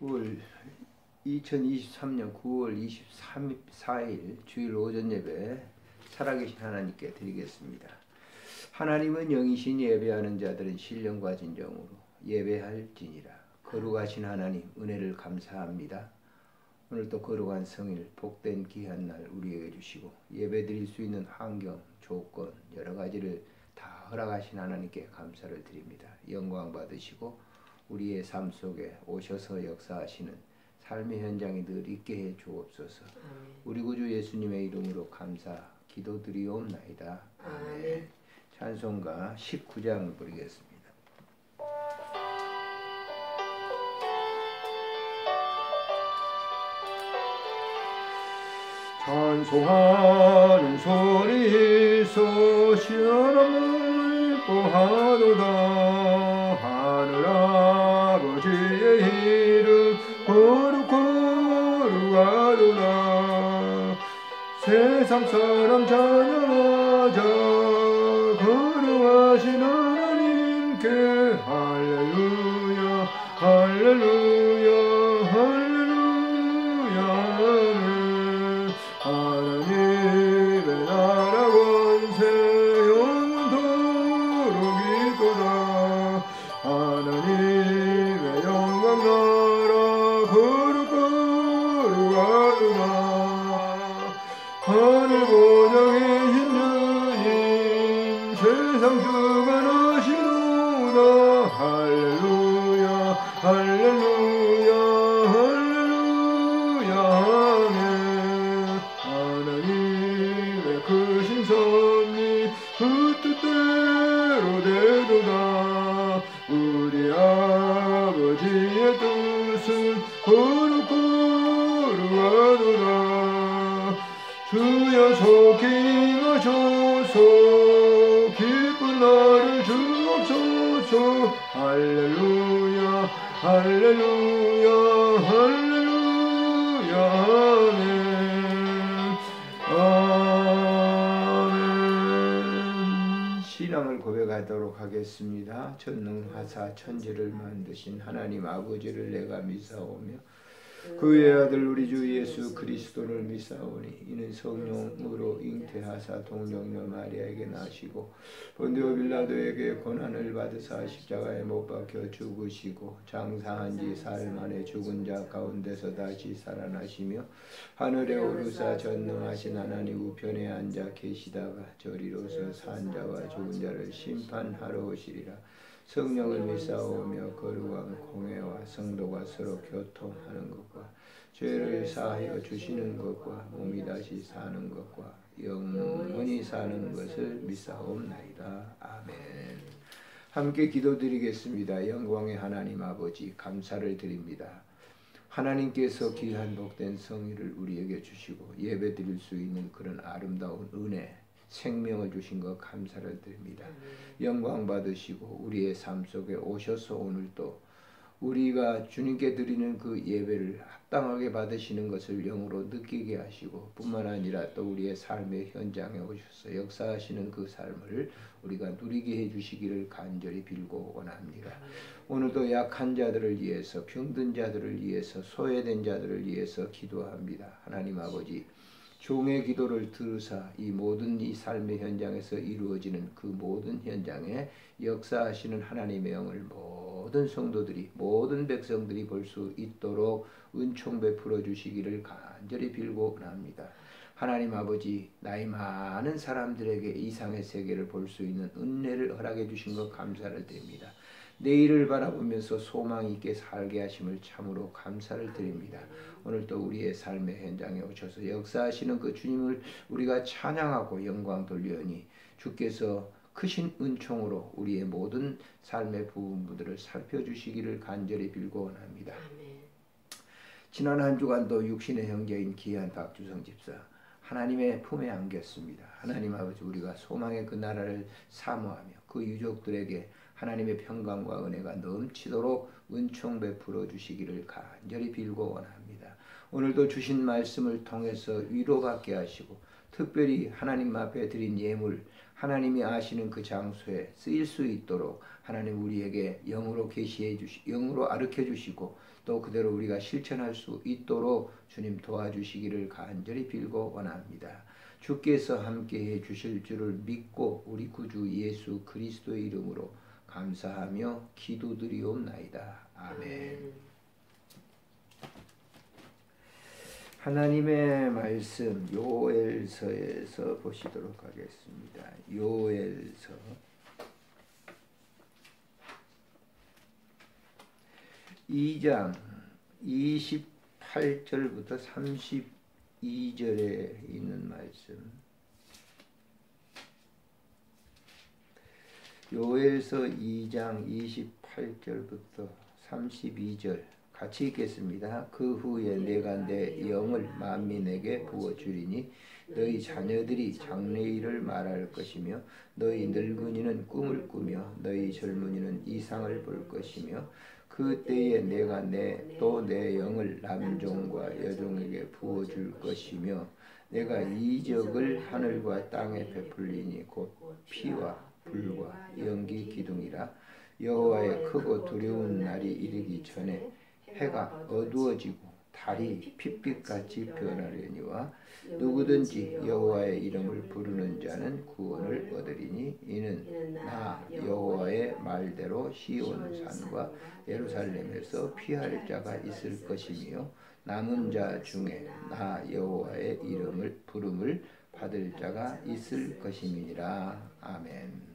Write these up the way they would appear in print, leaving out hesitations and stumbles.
9월 2023년 9월 24일 주일 오전 예배 살아계신 하나님께 드리겠습니다. 하나님은 영이신 예배하는 자들은 신령과 진정으로 예배할지니라. 거룩하신 하나님 은혜를 감사합니다. 오늘도 거룩한 성일 복된 귀한 날 우리에게 주시고 예배드릴 수 있는 환경, 조건 여러 가지를 다 허락하신 하나님께 감사를 드립니다. 영광 받으시고 우리의 삶 속에 오셔서 역사하시는 삶의 현장이 늘 있게 해 주옵소서. 우리 구주 예수님의 이름으로 감사 기도드리옵나이다. 아멘. 찬송가 19장 부르겠습니다. 찬송하는 소리 소시원함을 보하도다. 하늘 아버지의 이름 거룩하도다. 세상 사람 찬양하자. 거룩하신 하나님께 할렐루야 할렐루야 할렐루야. 하나님의 나라 권세 영원토록 있도다. 하나님의 영광 나라 거룩하도다. 하늘 보좌에 계신 주님 세상 주관하시도다. 할렐루야 할렐루야 할렐루야. 아멘. 하나님의 크신 섭리 그 뜻대로 되도다. 우리 아버지의 뜻은 거룩하도다. 주여 속히 임하소서. 기쁜 날을 주옵소서. 할렐루야 할렐루야 할렐루야. 아멘. 신앙을 고백하도록 하겠습니다. 전능하사 천지를 만드신 하나님 아버지를 내가 믿사오며 그의 아들 우리 주 예수 그리스도를 믿사오니 이는 성령으로 잉태하사 동정녀 마리아에게 나시고 본디오 빌라도에게 고난을 받으사 십자가에 못 박혀 죽으시고 장사한 지 사흘 만에 죽은 자 가운데서 다시 살아나시며 하늘에 오르사 전능하신 하나님 우편에 앉아 계시다가 저리로서 산 자와 죽은 자를 심판하러 오시리라. 성령을 믿사오며 거룩한 공회와 성도가 서로 교통하는 것과 죄를 사하여 주시는 것과 몸이 다시 사는 것과 영원히 사는 것을 믿사옵나이다. 아멘. 함께 기도드리겠습니다. 영광의 하나님 아버지 감사를 드립니다. 하나님께서 귀한 복된 성의를 우리에게 주시고 예배드릴 수 있는 그런 아름다운 은혜 생명을 주신 것 감사를 드립니다. 영광 받으시고 우리의 삶 속에 오셔서 오늘도 우리가 주님께 드리는 그 예배를 합당하게 받으시는 것을 영으로 느끼게 하시고 뿐만 아니라 또 우리의 삶의 현장에 오셔서 역사하시는 그 삶을 우리가 누리게 해주시기를 간절히 빌고 원합니다. 오늘도 약한 자들을 위해서 병든 자들을 위해서 소외된 자들을 위해서 기도합니다. 하나님 아버지 종의 기도를 들으사 이 모든 이 삶의 현장에서 이루어지는 그 모든 현장에 역사하시는 하나님의 영을 모든 성도들이 모든 백성들이 볼 수 있도록 은총 베풀어 주시기를 간절히 빌고 원합니다. 하나님 아버지 나이 많은 사람들에게 이상의 세계를 볼 수 있는 은혜를 허락해 주신 것 감사를 드립니다. 내일을 바라보면서 소망 있게 살게 하심을 참으로 감사를 드립니다. 오늘도 우리의 삶의 현장에 오셔서 역사하시는 그 주님을 우리가 찬양하고 영광 돌리오니 주께서 크신 은총으로 우리의 모든 삶의 부분들을 살펴주시기를 간절히 빌고 원합니다. 지난 한 주간도 육신의 형제인 귀한 박주성 집사 하나님의 품에 안겼습니다. 하나님 아버지 우리가 소망의 그 나라를 사모하며 그 유족들에게 하나님의 평강과 은혜가 넘치도록 은총 베풀어 주시기를 간절히 빌고 원합니다. 오늘도 주신 말씀을 통해서 위로받게 하시고 특별히 하나님 앞에 드린 예물, 하나님이 아시는 그 장소에 쓰일 수 있도록 하나님 우리에게 영으로 영으로 가르쳐 주시고 또 그대로 우리가 실천할 수 있도록 주님 도와주시기를 간절히 빌고 원합니다. 주께서 함께해 주실 줄을 믿고 우리 구주 예수 그리스도의 이름으로 감사하며 기도드리옵나이다. 아멘. 하나님의 말씀 요엘서에서 보시도록 하겠습니다. 요엘서 2장 28절부터 32절에 있는 말씀. 요엘서 2장 28절부터 32절 같이 읽겠습니다. 그 후에 내가 내 영을 만민에게 부어주리니 너희 자녀들이 장래일을 말할 것이며 너희 늙은이는 꿈을 꾸며 너희 젊은이는 이상을 볼 것이며 그때에 내가 또 내 영을 남종과 여종에게 부어줄 것이며 내가 이적을 하늘과 땅에 베풀리니 곧 피와 불과 연기 기둥이라. 여호와의 크고 두려운 날이 이르기 전에 해가 어두워지고 달이 핏빛같이 변하려니와 누구든지 여호와의 이름을 부르는 자는 구원을 얻으리니 이는 나 여호와의 말대로 시온 산과 예루살렘에서 피할 자가 있을 것이며 남은 자 중에 나 여호와의 이름을 부름을 받을 자가 있을 것임이니라. 아멘.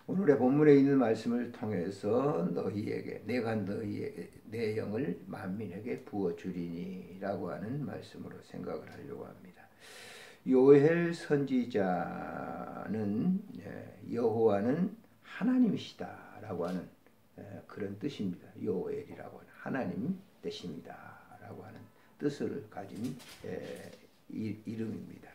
오늘의 본문에 있는 말씀을 통해서 너희에게 내가 내 영을 만민에게 부어주리니 라고 하는 말씀으로 생각을 하려고 합니다. 요엘 선지자는 여호와는 하나님이시다 라고 하는 그런 뜻입니다. 요엘이라고 하는 하나님 되십니다 라고 하는 뜻을 가진 이름입니다.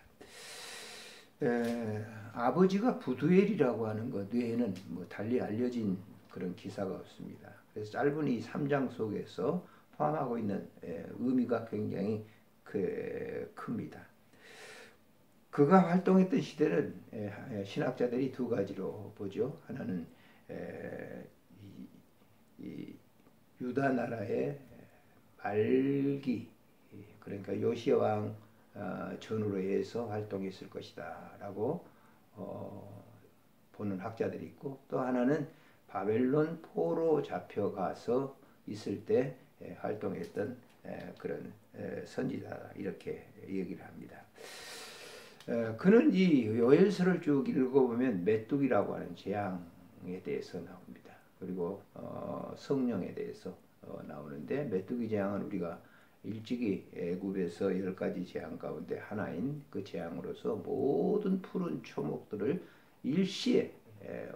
아버지가 부두엘이라고 하는 것 외에는 달리 알려진 그런 기사가 없습니다. 그래서 짧은 이 3장 속에서 포함하고 있는 의미가 굉장히 큽니다. 그가 활동했던 시대는 신학자들이 두 가지로 보죠. 하나는 이 유다 나라의 말기, 그러니까 요시야 왕 전후로 해서 활동했을 것이다 라고 보는 학자들이 있고, 또 하나는 바벨론 포로 잡혀가서 있을 때 활동했던 그런 선지자다 이렇게 얘기를 합니다. 그는 이 요엘서를 쭉 읽어보면 메뚜기라고 하는 재앙에 대해서 나옵니다. 그리고 성령에 대해서 나오는데, 메뚜기 재앙은 우리가 일찍이 애굽에서 10가지 재앙 가운데 하나인 그 재앙으로서 모든 푸른 초목들을 일시에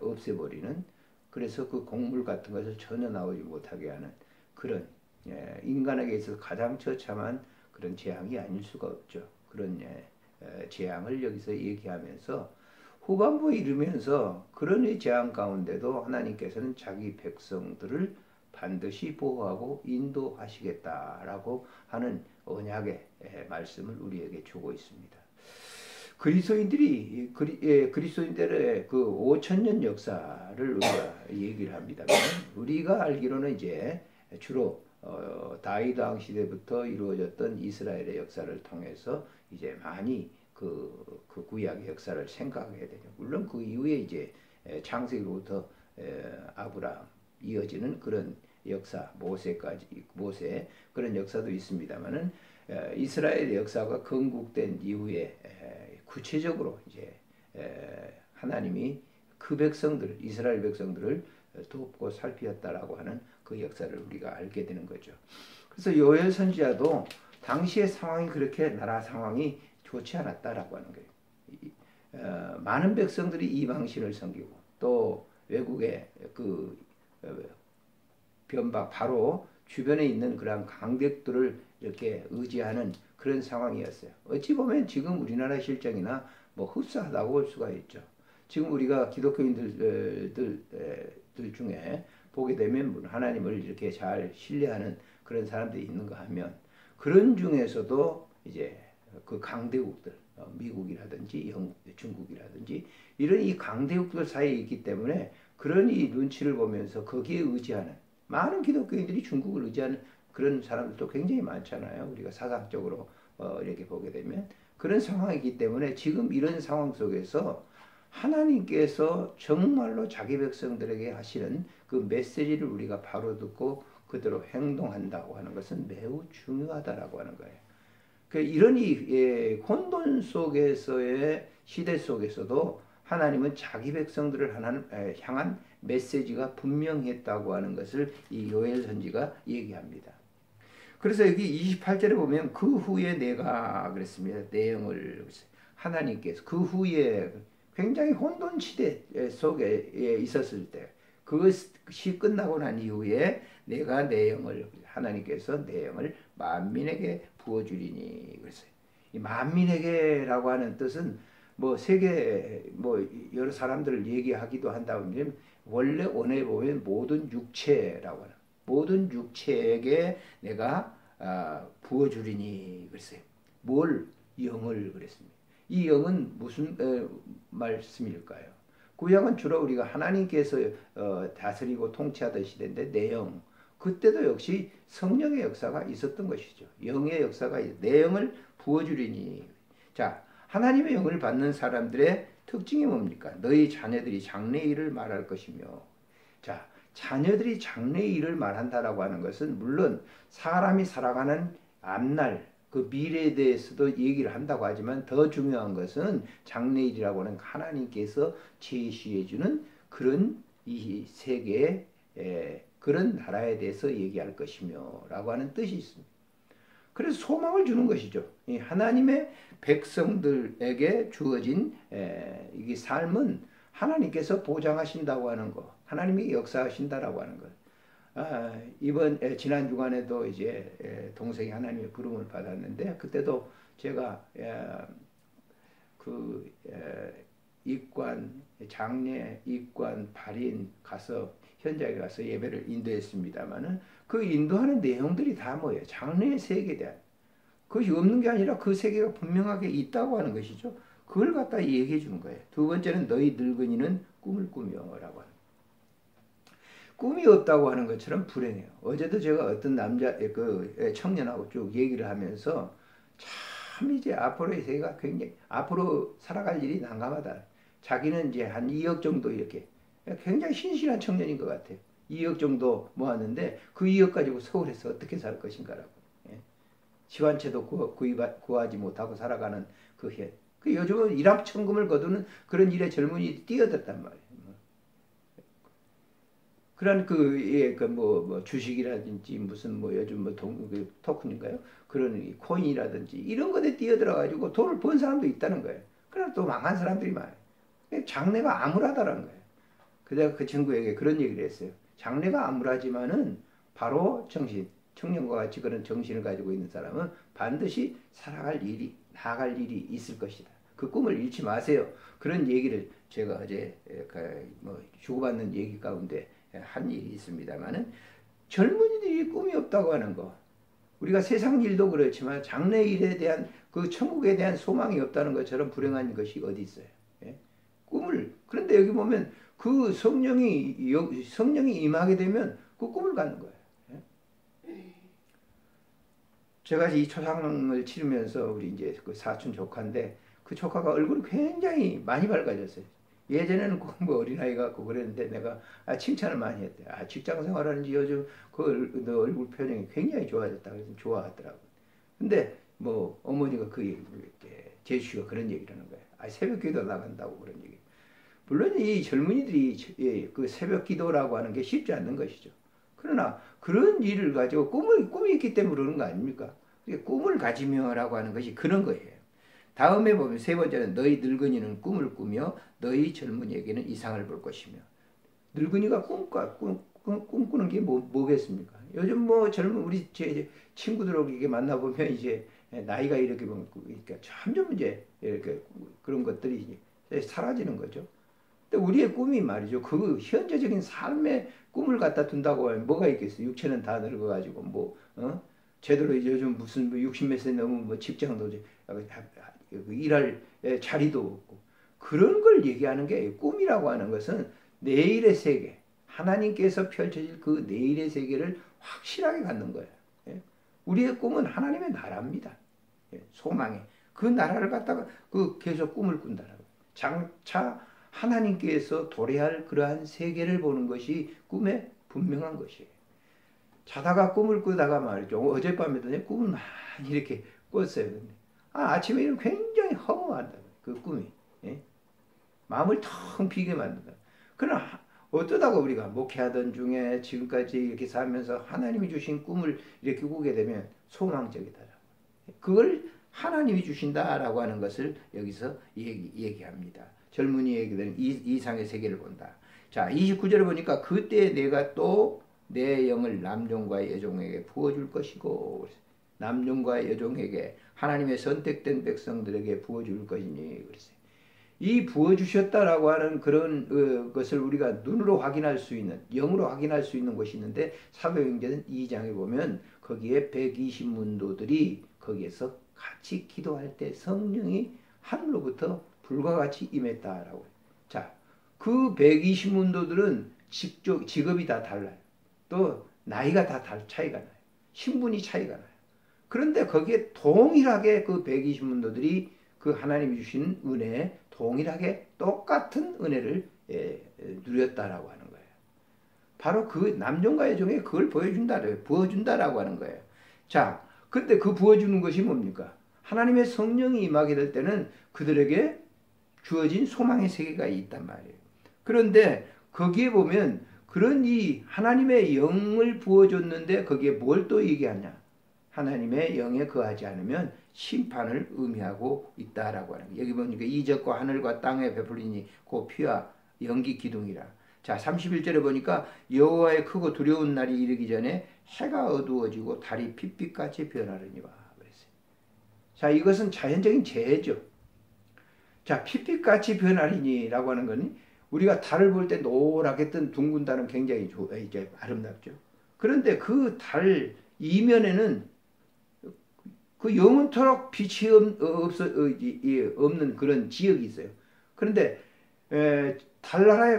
없애버리는, 그래서 그 곡물 같은 것을 전혀 나오지 못하게 하는 그런 인간에게 있어서 가장 처참한 그런 재앙이 아닐 수가 없죠. 그런 재앙을 여기서 얘기하면서 후반부에 이르면서 그런 재앙 가운데도 하나님께서는 자기 백성들을 반드시 보호하고 인도하시겠다라고 하는 언약의 말씀을 우리에게 주고 있습니다. 그리스도인들의 그 5000년 역사를 우리가 얘기를 합니다. 우리가 알기로는 이제 주로 다윗 왕 시대부터 이루어졌던 이스라엘의 역사를 통해서 이제 많이 그 구약의 역사를 생각하게 되죠. 물론 그 이후에 이제 창세기로부터 아브라함 이어지는 그런 역사, 모세 그런 역사도 있습니다만은 이스라엘의 역사가 건국된 이후에 구체적으로 이제 하나님이 그 백성들, 이스라엘 백성들을 돕고 살피었다라고 하는 그 역사를 우리가 알게 되는 거죠. 그래서 요엘 선지자도 당시의 상황이 그렇게 나라 상황이 좋지 않았다라고 하는 거예요. 많은 백성들이 이방신을 섬기고 또 외국의 그 변박 바로 주변에 있는 그런 강대들을 이렇게 의지하는 그런 상황이었어요. 어찌 보면 지금 우리나라 실정이나 뭐 흡사하다고 볼 수가 있죠. 지금 우리가 기독교인들 중에 보게 되면 하나님을 이렇게 잘 신뢰하는 그런 사람들이 있는가 하면 그런 중에서도 이제 그 강대국들, 미국이라든지 영국, 중국이라든지 이런 이 강대국들 사이에 있기 때문에 그런 이 눈치를 보면서 거기에 의지하는 많은 기독교인들이 중국을 의지하는 그런 사람들도 굉장히 많잖아요. 우리가 사상적으로 이렇게 보게 되면 그런 상황이기 때문에 지금 이런 상황 속에서 하나님께서 정말로 자기 백성들에게 하시는 그 메시지를 우리가 바로 듣고 그대로 행동한다고 하는 것은 매우 중요하다라고 하는 거예요. 이런 혼돈 속에서의 시대 속에서도 하나님은 자기 백성들을 향한 메시지가 분명했다고 하는 것을 이 요엘 선지가 얘기합니다. 그래서 여기 28절에 보면 그 후에 내가 그랬습니다. 내용을 하나님께서 그 후에 굉장히 혼돈 시대 속에 있었을 때 그것이 끝나고 난 이후에 내가 내 영을 하나님께서 내 영을 만민에게 부어주리니 그랬어요. 이 만민에게라고 하는 뜻은 뭐 세계 뭐 여러 사람들을 얘기하기도 한다면 원래 원에 보면 모든 육체라고 하는 모든 육체에게 내가 부어주리니 그랬어요. 뭘? 영을 그랬습니다. 이 영은 무슨 말씀일까요? 구약은 주로 우리가 하나님께서 다스리고 통치하던 시대인데 내 영, 그때도 역시 성령의 역사가 있었던 것이죠. 영의 역사가 내 영을 부어주리니. 자, 하나님의 영을 받는 사람들의 특징이 뭡니까? 너희 자녀들이 장래의 일을 말할 것이며. 자, 자녀들이 장래의 일을 말한다라고 하는 것은 물론 사람이 살아가는 앞날 그 미래에 대해서도 얘기를 한다고 하지만 더 중요한 것은 장래일이라고 하는 하나님께서 제시해 주는 그런 이 세계의 그런 나라에 대해서 얘기할 것이며 라고 하는 뜻이 있습니다. 그래서 소망을 주는 것이죠. 이 하나님의 백성들에게 주어진 이 삶은 하나님께서 보장하신다고 하는 것, 하나님이 역사하신다라고 하는 것. 지난 주간에도 이제 동생이 하나님의 부름을 받았는데 그때도 제가 입관, 장례, 입관, 발인 가서 현장에 가서 예배를 인도했습니다만은 그 인도하는 내용들이 다 뭐예요? 장래의 세계에 대한 그것이 없는 게 아니라 그 세계가 분명하게 있다고 하는 것이죠. 그걸 갖다 얘기해 주는 거예요. 두 번째는 너희 늙은이는 꿈을 꾸며라고 하는. 꿈이 없다고 하는 것처럼 불행해요. 어제도 제가 어떤 남자 청년하고 쭉 얘기를 하면서 참 이제 앞으로의 세계가 굉장히 앞으로 살아갈 일이 난감하다. 자기는 이제 한 2억 정도 이렇게 굉장히 신실한 청년인 것 같아요. 2억 정도 모았는데 그 2억 가지고 서울에서 어떻게 살 것인가라고. 시환채도 구하지 못하고 살아가는 그 해. 요즘은 일합천금을 거두는 그런 일에 젊은이들이 뛰어들단 말이에요. 그런 주식이라든지 무슨 요즘 토큰인가요? 그런 코인이라든지 이런 것에 뛰어들어가지고 돈을 번 사람도 있다는 거예요. 그러나 또 망한 사람들이 많아요. 장래가 암울하다는 거예요. 그래서 그 친구에게 그런 얘기를 했어요. 장래가 암울하지만은 바로 청년과 같이 그런 정신을 가지고 있는 사람은 반드시 살아갈 일이, 나아갈 일이 있을 것이다. 그 꿈을 잃지 마세요. 그런 얘기를 제가 어제 주고받는 얘기 가운데 한 일이 있습니다만은 젊은이들이 꿈이 없다고 하는 거. 우리가 세상 일도 그렇지만 장래 일에 대한 그 천국에 대한 소망이 없다는 것처럼 불행한 것이 어디 있어요? 그런데 여기 보면 그 성령이 임하게 되면 그 꿈을 갖는 거예요. 제가 이 초상을 치르면서 우리 이제 그 사촌 조카인데 그 조카가 얼굴이 굉장히 많이 밝아졌어요. 예전에는 꼭 어린아이 같고 그랬는데 내가 칭찬을 많이 했대. 직장 생활하는지 요즘 너 얼굴 표정이 굉장히 좋아졌다. 그래서 좋아하더라고. 근데 어머니가 제주씨가 그런 얘기를 하는 거예요. 새벽 기도 나간다고 그런 얘기. 물론 이 젊은이들이 그 새벽 기도라고 하는 게 쉽지 않는 것이죠. 그러나 그런 일을 가지고 꿈이 있기 때문에 그러는 거 아닙니까? 꿈을 가지며라고 하는 것이 그런 거예요. 다음에 보면 세 번째는 너희 늙은이는 꿈을 꾸며 너희 젊은이에게는 이상을 볼 것이며. 늙은이가 꿈꾸는 게 뭐겠습니까? 요즘 우리 제 친구들하고 이게 만나보면 이제 나이가 이렇게 그러니까 점점 이제 이렇게 그런 것들이 이제 사라지는 거죠. 근데 우리의 꿈이 말이죠. 그 현재적인 삶의 꿈을 갖다 둔다고 하면 뭐가 있겠어요? 육체는 다 늙어가지고 제대로 요즘 무슨 뭐 60몇 세 넘으면 뭐 직장도 일할 자리도 없고 그런 걸 얘기하는 게 꿈이라고 하는 것은 내일의 세계, 하나님께서 펼쳐질 그 내일의 세계를 확실하게 갖는 거예요. 예? 우리의 꿈은 하나님의 나라입니다. 예? 소망에 그 나라를 갖다가 그 계속 꿈을 꾼다라고. 장차 하나님께서 도래할 그러한 세계를 보는 것이 꿈의 분명한 것이에요. 자다가 꿈을 꾸다가 말이죠. 어젯밤에도 꿈을 많이 이렇게 꿨어요. 근데 아침에는 굉장히 허무하다. 그 꿈이. 예? 마음을 텅 비게 만든다. 그러나 어떠다가 우리가 목회하던 중에 지금까지 이렇게 살면서 하나님이 주신 꿈을 이렇게 꾸게 되면 소망적이다. 그걸 하나님이 주신다라고 하는 것을 여기서 얘기합니다. 젊은이 얘기들은 이상의 세계를 본다. 자, 29절에 보니까 그때 내가 또 내 영을 남종과 여종에게 부어줄 것이고, 남종과 여종에게 하나님의 선택된 백성들에게 부어줄 것이니 그랬어요. 이 부어주셨다라고 하는 그런 것을 우리가 눈으로 확인할 수 있는, 영으로 확인할 수 있는 것이 있는데 사도행전 2장에 보면 거기에 120문도들이 거기에서 같이 기도할 때 성령이 하늘로부터 불과 같이 임했다라고. 자, 그 120문도들은 직업이 다 달라요. 또 나이가 다 차이가 나요. 신분이 차이가 나요. 그런데 거기에 동일하게 그 120문도들이 그 하나님이 주신 은혜에 동일하게 똑같은 은혜를 누렸다라고 하는 거예요. 바로 그 남종과 여종에 그걸 부어준다라고 하는 거예요. 자, 근데 그 부어주는 것이 뭡니까? 하나님의 성령이 임하게 될 때는 그들에게 주어진 소망의 세계가 있단 말이에요. 그런데 거기에 보면 그런 이 하나님의 영을 부어줬는데 거기에 뭘 또 얘기하냐? 하나님의 영에 거하지 않으면 심판을 의미하고 있다라고 하는 거예요. 여기 보니까 이적과 하늘과 땅에 베풀리니 그 피와 연기 기둥이라. 자, 31절에 보니까 여호와의 크고 두려운 날이 이르기 전에 해가 어두워지고 달이 핏빛같이 변하려니와 그랬어요. 자, 이것은 자연적인 재해죠. 자, 핏빛같이 변하리니라고 하는 건 우리가 달을 볼 때 노랗게 뜬 둥근 달은 굉장히 이제 아름답죠. 그런데 그 달 이면에는 그 영원토록 빛이 없는 그런 지역이 있어요. 그런데 달에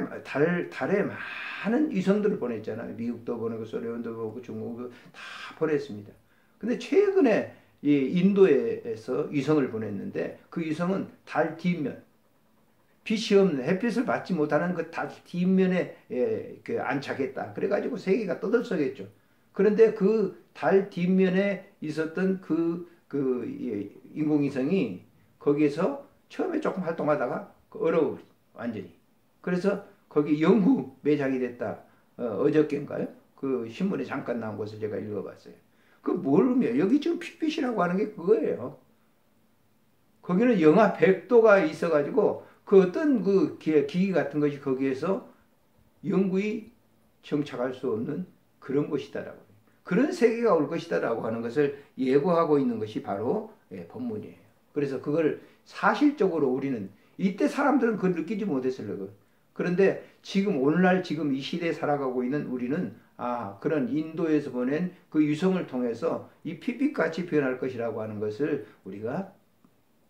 많은 위성들을 보냈잖아요. 미국도 보내고 소련도 보내고 중국도 다 보냈습니다. 근데 최근에 인도에서 위성을 보냈는데 그 위성은 달 뒷면, 빛이 없는 햇빛을 받지 못하는 그 달 뒷면에 안착했다. 그래가지고 세계가 떠들썩했죠. 그런데 그 달 뒷면에 있었던 인공위성이 거기에서 처음에 조금 활동하다가 얼어버려 완전히. 그래서 거기 영구 매장이 됐다. 어저께인가요? 그 신문에 잠깐 나온 것을 제가 읽어봤어요. 그 모르면 여기 지금 핏빛이라고 하는 게 그거예요. 거기는 영하 100도가 있어가지고 그 어떤 그 기기 같은 것이 거기에서 영구히 정착할 수 없는 그런 것이다라고. 그런 세계가 올 것이다라고 하는 것을 예고하고 있는 것이 바로 본문이에요. 그래서 그걸 사실적으로 우리는 이때 사람들은 그걸 느끼지 못했어요. 그런데 지금 오늘날 지금 이 시대에 살아가고 있는 우리는 그런 인도에서 보낸 그 위성을 통해서 이 핏빛같이 변할 것이라고 하는 것을 우리가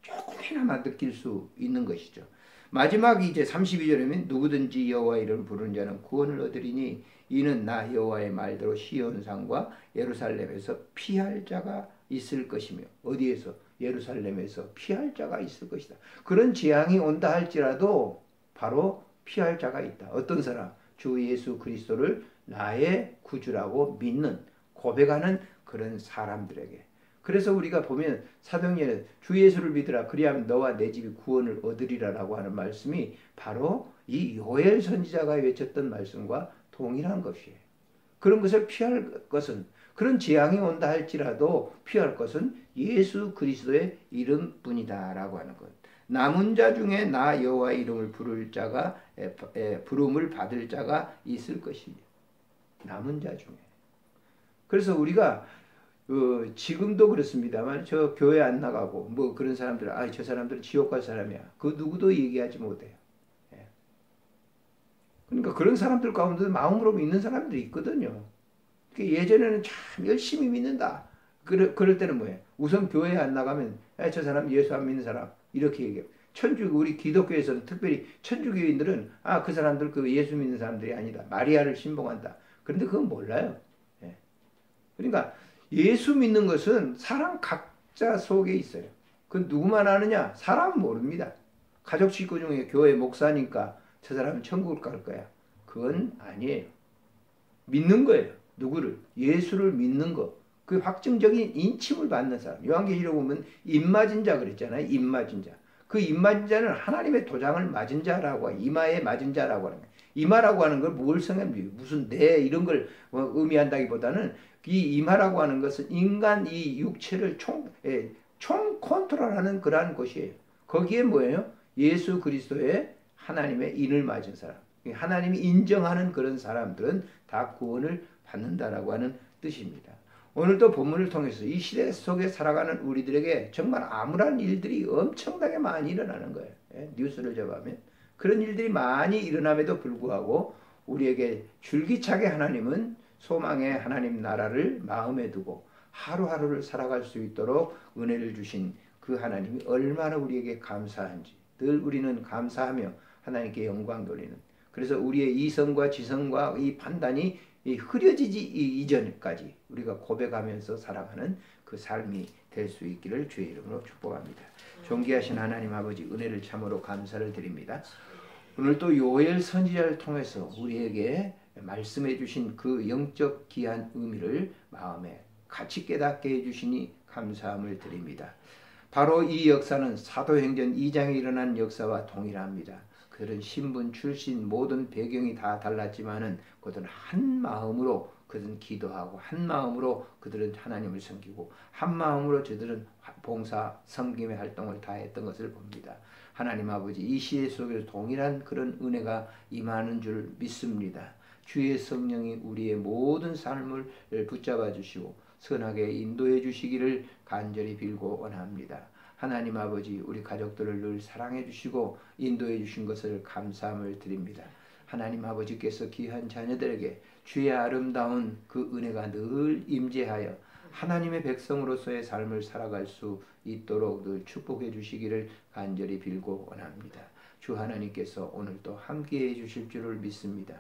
조금이나마 느낄 수 있는 것이죠. 마지막 이제 32절에는 누구든지 여호와 이름을 부르는 자는 구원을 얻으리니 이는 나 여호와의 말대로 시온산과 예루살렘에서 피할 자가 있을 것이며. 어디에서? 예루살렘에서 피할 자가 있을 것이다. 그런 재앙이 온다 할지라도 바로 피할 자가 있다. 어떤 사람? 주 예수 그리스도를 나의 구주라고 믿는, 고백하는 그런 사람들에게. 그래서 우리가 보면 사도행전에 주 예수를 믿으라 그리하면 너와 내 집이 구원을 얻으리라라고 하는 말씀이 바로 이 요엘 선지자가 외쳤던 말씀과 동일한 것이에요. 그런 것을 피할 것은, 그런 재앙이 온다 할지라도 피할 것은 예수 그리스도의 이름뿐이다라고 하는 것. 남은 자 중에 나 여호와의 이름을 부를 자가 부름을 받을 자가 있을 것입니다. 남은 자 중에. 그래서 우리가 지금도 그렇습니다만 저 교회 안 나가고 뭐 그런 사람들은 저 사람들은 지옥 갈 사람이야. 그 누구도 얘기하지 못해요. 그러니까 그런 사람들 가운데 마음으로 믿는 사람들이 있거든요. 예전에는 참 열심히 믿는다. 그럴 때는 뭐예요? 우선 교회에 안 나가면 저 사람 예수 안 믿는 사람 이렇게 얘기해요. 우리 기독교에서는 특별히 천주교인들은 그 사람들 그 예수 믿는 사람들이 아니다. 마리아를 신봉한다. 그런데 그건 몰라요. 예. 그러니까 예수 믿는 것은 사람 각자 속에 있어요. 그 누구만 아느냐? 사람은 모릅니다. 가족 식구 중에 교회 목사니까 저 사람은 천국을 갈 거야. 그건 아니에요. 믿는 거예요. 누구를? 예수를 믿는 거. 그 확증적인 인침을 받는 사람. 요한계시록 보면 입맞은 자 그랬잖아요. 입맞은 자. 그 입맞은 자는 하나님의 도장을 맞은 자라고, 이마에 맞은 자라고 하는 거예요. 이마라고 하는 걸 뭘 성합니까? 무슨 뇌 이런 걸 의미한다기보다는 이 이마라고 하는 것은 인간 이 육체를 총 컨트롤하는 그러한 것이에요. 거기에 뭐예요? 예수 그리스도의 하나님의 인을 맞은 사람. 하나님이 인정하는 그런 사람들은 다 구원을 받는다라고 하는 뜻입니다. 오늘도 본문을 통해서 이 시대 속에 살아가는 우리들에게 정말 암울한 일들이 엄청나게 많이 일어나는 거예요. 뉴스를 접하면. 그런 일들이 많이 일어남에도 불구하고 우리에게 줄기차게 하나님은 소망의 하나님 나라를 마음에 두고 하루하루를 살아갈 수 있도록 은혜를 주신 그 하나님이 얼마나 우리에게 감사한지 늘 우리는 감사하며 하나님께 영광 돌리는, 그래서 우리의 이성과 지성과 이 판단이 흐려지지 이전까지 우리가 고백하면서 살아가는 그 삶이 될 수 있기를 주의 이름으로 축복합니다. 존귀하신 하나님 아버지, 은혜를 참으로 감사를 드립니다. 오늘 또 요엘 선지자를 통해서 우리에게 말씀해 주신 그 영적 귀한 의미를 마음에 같이 깨닫게 해주시니 감사함을 드립니다. 바로 이 역사는 사도행전 2장에 일어난 역사와 동일합니다. 그들은 신분, 출신, 모든 배경이 다 달랐지만은 그들은 한 마음으로 그들은 기도하고 한 마음으로 그들은 하나님을 섬기고 한 마음으로 저들은 봉사, 섬김의 활동을 다 했던 것을 봅니다. 하나님 아버지, 이 시대 속에서 동일한 그런 은혜가 임하는 줄 믿습니다. 주의 성령이 우리의 모든 삶을 붙잡아 주시고 선하게 인도해 주시기를 간절히 빌고 원합니다. 하나님 아버지, 우리 가족들을 늘 사랑해 주시고 인도해 주신 것을 감사함을 드립니다. 하나님 아버지께서 귀한 자녀들에게 주의 아름다운 그 은혜가 늘 임재하여 하나님의 백성으로서의 삶을 살아갈 수 있도록 늘 축복해 주시기를 간절히 빌고 원합니다. 주 하나님께서 오늘도 함께해 주실 줄을 믿습니다.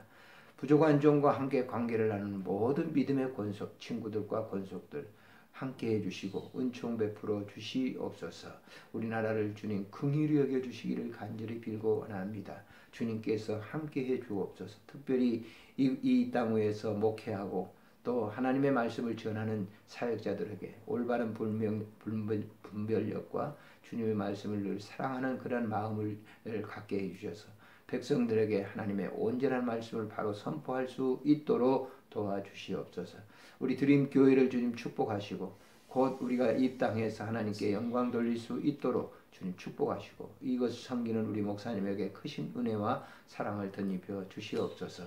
부족한 종과 함께 관계를 나누는 모든 믿음의 권속, 친구들과 권속들 함께 해주시고 은총 베풀어 주시옵소서. 우리나라를 주님 긍휼히 여겨주시기를 간절히 빌고 원합니다. 주님께서 함께 해주옵소서. 특별히 이 땅 위에서 목회하고 또 하나님의 말씀을 전하는 사역자들에게 올바른 분별력과 주님의 말씀을 늘 사랑하는 그런 마음을 갖게 해주셔서 백성들에게 하나님의 온전한 말씀을 바로 선포할 수 있도록 도와주시옵소서. 우리 드림교회를 주님 축복하시고 곧 우리가 이 땅에서 하나님께 영광 돌릴 수 있도록 주님 축복하시고 이것을 섬기는 우리 목사님에게 크신 은혜와 사랑을 덧입혀 주시옵소서.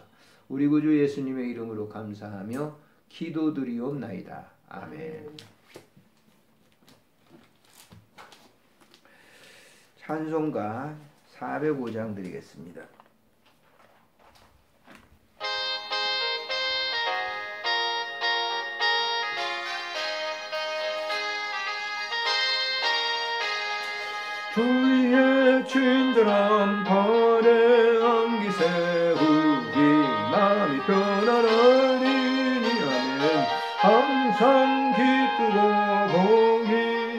우리 구주 예수님의 이름으로 감사하며 기도드리옵나이다. 아멘. 찬송가 405장 드리겠습니다. 주의 친절한 발에 안기 세우기 마음이 편안하리니 아멘. 항상 기쁘고 복이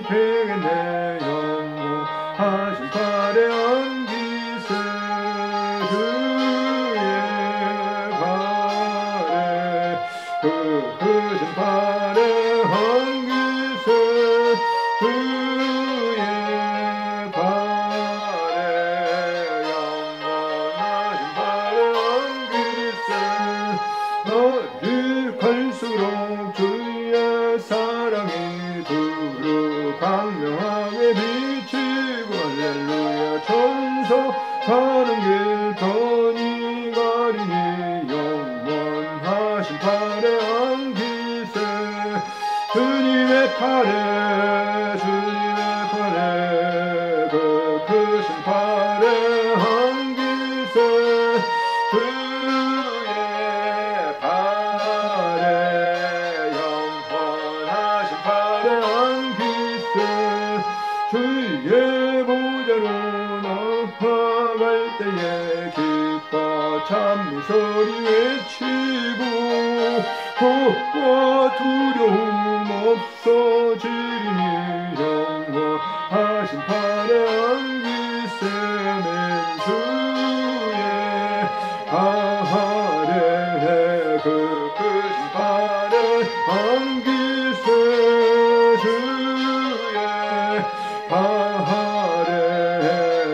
되겠네. 영원하신 발에 안기세 주의 발에 그 크신 발에 안기세 주의 발에 영원하신 발에 안기세. 어디 갈수록 주의 사랑이 두루 강명하게 비치고 할렐루야. 천사 가는 길 더니 가리니 영원하신 팔에 안기세 주님의 팔에 그 크신 팔에 안기세 주의 발에 영원하신 팔에 찬미 소리 외치고 겁과 두려움 없어지리니 영원하신 팔에 안기세 맨주의 아래에 그 크신 팔에 안기세 주의 아래에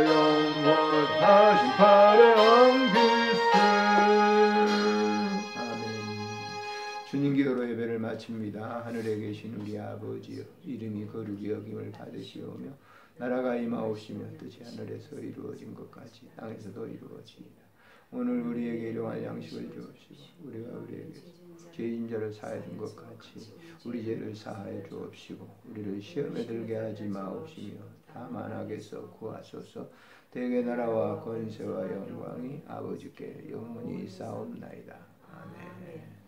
영원하신 팔에 안기세. 아멘. 주님 기도로 예배를 마칩니다. 하늘에 계신 우리 아버지여, 이름이 거룩히 여김을 받으시오며 나라가 임하옵시며 뜻이 하늘에서 이루어진 것 같이 땅에서도 이루어지이다. 오늘 우리에게 일용할 양식을 주옵시고 우리가 우리에게 죄인 자를 사하여 준 것 같이 우리 죄를 사하여 주옵시고 우리를 시험에 들게 하지 마옵시며 다만 악에서 구하소서. 대개 나라와 권세와 영광이 아버지께 영원히 있사옵나이다. 아멘.